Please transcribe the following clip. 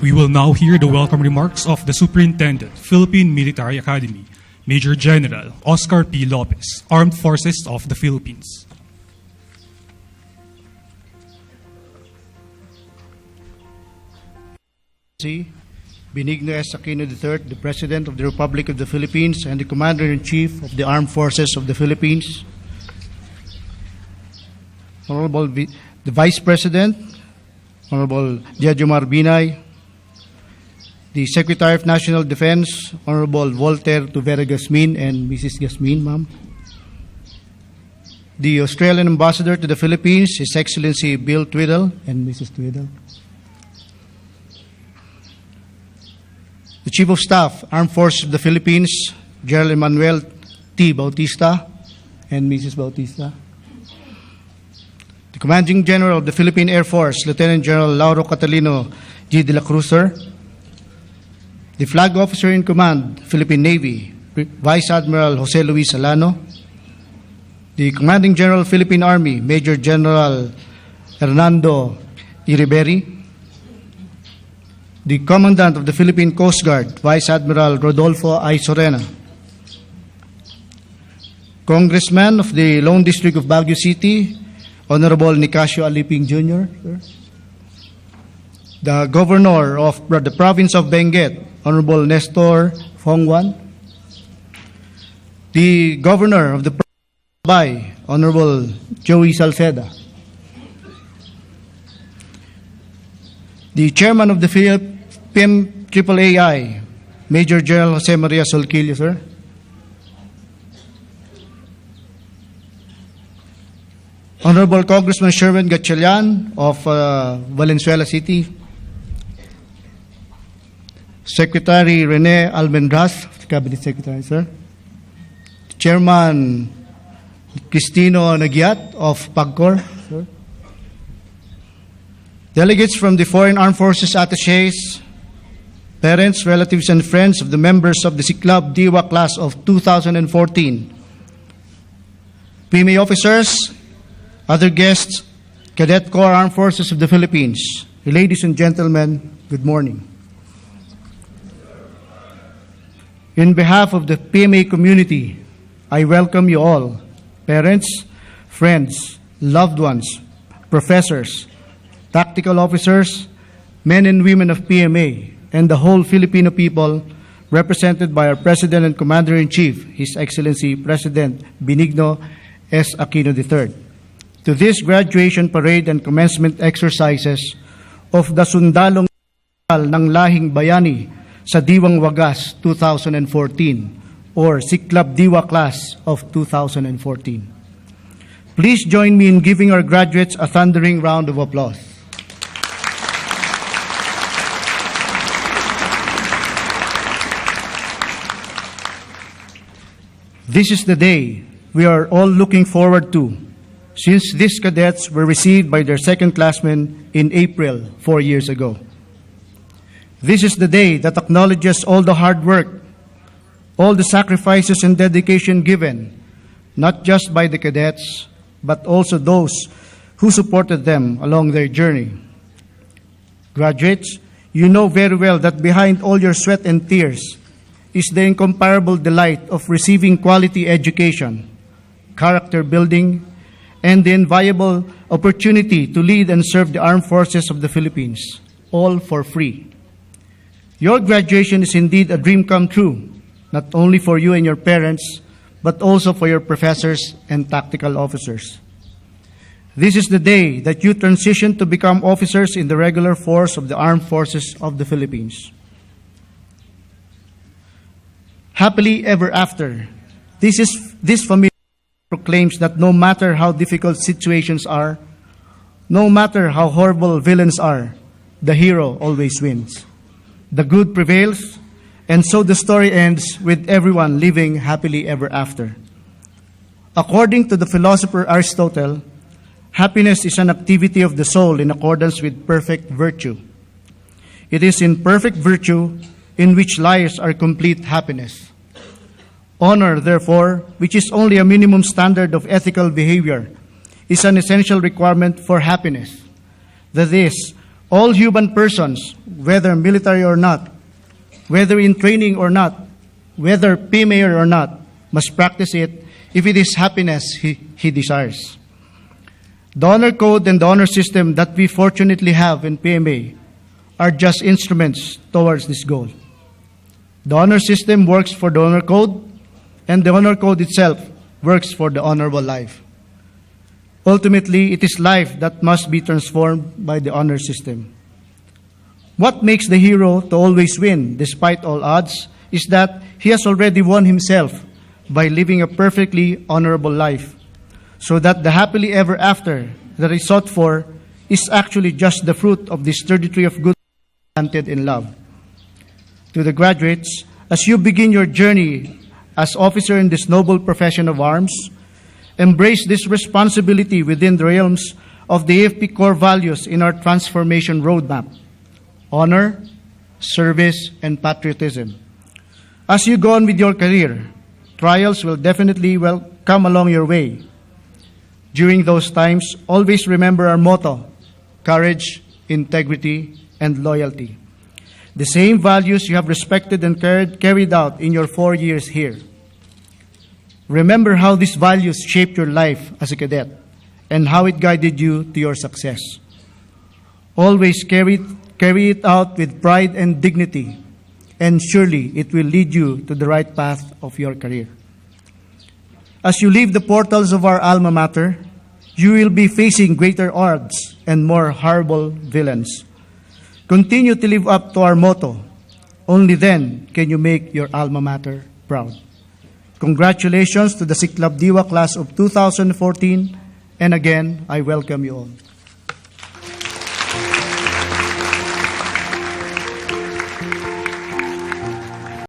We will now hear the welcome remarks of the Superintendent, Philippine Military Academy, Major General Oscar P. Lopez, Armed Forces of the Philippines. Benigno S. Aquino III, the President of the Republic of the Philippines and the Commander-in-Chief of the Armed Forces of the Philippines. Honorable the Vice President, Honorable Jejomar Binay, the Secretary of National Defense, Honorable Voltaire Tuvera Gasmin and Mrs. Gasmin, ma'am. The Australian Ambassador to the Philippines, His Excellency Bill Twiddle and Mrs. Twiddle. The Chief of Staff, Armed Forces of the Philippines, General Emmanuel T. Bautista and Mrs. Bautista. The Commanding General of the Philippine Air Force, Lieutenant General Lauro Catalino G. de la Cruz, sir. The Flag Officer in Command, Philippine Navy, Vice Admiral Jose Luis Alano. The Commanding General, Philippine Army, Major General Hernando Iriberri. The Commandant of the Philippine Coast Guard, Vice Admiral Rodolfo I. Sorena. Congressman of the Lone District of Baguio City, Honorable Nicasio Aliping Jr., sir. The Governor of the Province of Benguet, Honorable Nestor Fongwan. The Governor of the Province of Albay, Honorable Joey Salceda. The Chairman of the PMAAI, Major General Jose Maria Solquillo, sir. Honorable Congressman Sherwin Gatchalian of Valenzuela City. Secretary Rene Almendras, Cabinet Secretary, sir. Chairman Cristino Nagiat of PAGCOR, sir. Delegates from the Foreign Armed Forces Attaches, parents, relatives, and friends of the members of the Siklab Diwa class of 2014, PMA officers, other guests, Cadet Corps Armed Forces of the Philippines. Ladies and gentlemen, good morning. In behalf of the PMA community, I welcome you all, parents, friends, loved ones, professors, tactical officers, men and women of PMA, and the whole Filipino people, represented by our President and Commander-in-Chief, His Excellency President Benigno S. Aquino III, to this graduation parade and commencement exercises of the Sundalong ng Lahing Bayani sa Diwang Wagas 2014, or Siklab Diwa class of 2014. Please join me in giving our graduates a thundering round of applause. This is the day we are all looking forward to, since these cadets were received by their second classmen in April 4 years ago. This is the day that acknowledges all the hard work, all the sacrifices and dedication given, not just by the cadets, but also those who supported them along their journey. Graduates, you know very well that behind all your sweat and tears is the incomparable delight of receiving quality education, character building, and the invaluable opportunity to lead and serve the armed forces of the Philippines, all for free. Your graduation is indeed a dream come true, not only for you and your parents, but also for your professors and tactical officers. This is the day that you transition to become officers in the regular force of the armed forces of the Philippines. Happily ever after, this familiar proclaims that no matter how difficult situations are, no matter how horrible villains are, the hero always wins. The good prevails, and so the story ends with everyone living happily ever after. According to the philosopher Aristotle, happiness is an activity of the soul in accordance with perfect virtue. It is in perfect virtue in which lies our complete happiness. Honor, therefore, which is only a minimum standard of ethical behavior, is an essential requirement for happiness. That is, all human persons, whether military or not, whether in training or not, whether PMA or not, must practice it if it is happiness he desires. The honor code and the honor system that we fortunately have in PMA are just instruments towards this goal. The honor system works for the honor code, and the honor code itself works for the honorable life. Ultimately, it is life that must be transformed by the honor system. What makes the hero to always win despite all odds is that he has already won himself by living a perfectly honorable life, so that the happily ever after that is sought for is actually just the fruit of the sturdy tree of good planted in love. To the graduates, as you begin your journey as officer in this noble profession of arms, embrace this responsibility within the realms of the AFP core values in our transformation roadmap: honor, service, and patriotism. As you go on with your career, trials will definitely come along your way. During those times, always remember our motto: courage, integrity, and loyalty. The same values you have respected and carried out in your 4 years here. Remember how these values shaped your life as a cadet and how it guided you to your success. Always carry it out with pride and dignity, and surely it will lead you to the right path of your career. As you leave the portals of our alma mater, you will be facing greater odds and more horrible villains. Continue to live up to our motto. Only then can you make your alma mater proud. Congratulations to the Siklab Diwa class of 2014, and again, I welcome you all.